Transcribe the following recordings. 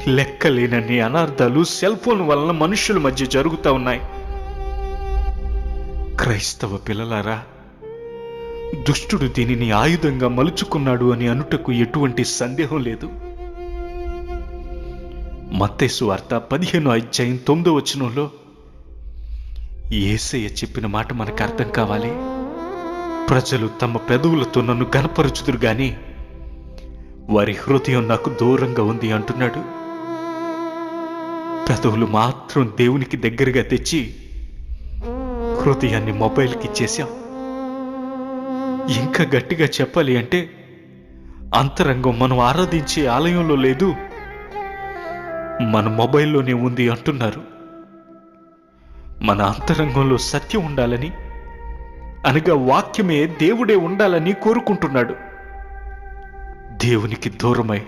లెక్కలేనన్ని అనార్థాలు cell phone వలన మనుషుల మధ్య జరుగుతూ ఉన్నాయి. క్రైస్తవ పిల్లలారా, దుష్టుడు దీనిని ఆయుధంగా మలుచుకున్నాడు అని అనుటకు ఎటువంటి సందేహం లేదు. మత్తయి సువార్త 15:9 యేసయ్య చెప్పిన మాట మనకు అర్థం కావాలి. ప్రజలు తమ పెదవులతో నన్ను గనపరచుదురు గాని వారి హృదయం నాకు దూరంగా ఉంది అంటున్నాడు. పెదవులు మాత్రం దేవునికి దగ్గరగా తెచ్చి హృదయాన్ని మొబైల్కి ఇచ్చేశాం. ఇంకా గట్టిగా చెప్పాలి అంటే అంతరంగం మనం ఆరాధించే ఆలయంలో లేదు, మన మొబైల్లోనే ఉంది అంటున్నారు. మన అంతరంగంలో సత్యం ఉండాలని, అనగా వాక్యమే దేవుడే ఉండాలని కోరుకుంటున్నాడు. దేవునికి దూరమై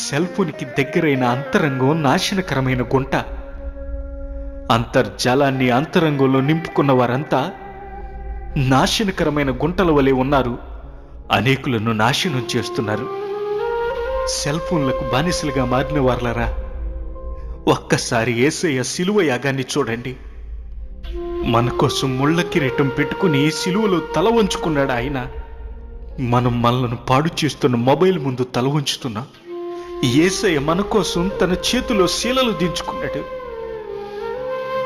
సెల్ ఫోన్కి దగ్గరైన అంతరంగం నాశనకరమైన గుంట. అంతర్జాలాన్ని అంతరంగంలో నింపుకున్న వారంతా నాశనకరమైన గుంటల వలె ఉన్నారు. అనేకులను నాశనం చేస్తున్నారు. సెల్ ఫోన్లకు బానిసలుగా మారిన వారలారా, ఒక్కసారి యేసయ్య సిలువ యాగాన్ని చూడండి. మన కోసం ముళ్ళ కిరీటం పెట్టుకుని సిలువలో తల వంచుకున్నాడు ఆయన. మనం మనలను పాడు చేస్తున్న మొబైల్ ముందు తల వంచుతున్నాం. యేసయ్య మన కోసం తన చేతిలో శీలలు దించుకున్నాడు.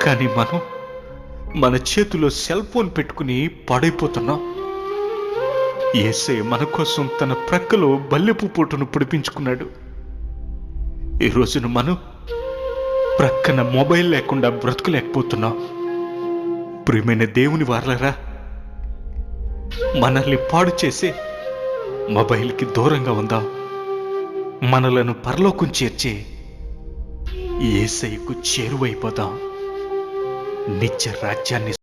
కానీ మనం మన చేతిలో సెల్ ఫోన్ పెట్టుకుని పాడైపోతున్నాం. యేసయ్య మన కోసం తన ప్రక్కలో బల్లెపు పోటును పొడిపించుకున్నాడు. ఈ రోజున మనం ప్రక్కన మొబైల్ లేకుండా బ్రతుకులేకపోతున్నాం. ప్రియమైన దేవుని వారలారా, మనల్ని పాడు చేసే మొబైల్కి దూరంగా ఉందాం. మనలను పరలోకం చేర్చే యేసయ్యకు చేరువైపోదాం. నిత్య రాజ్యాన్ని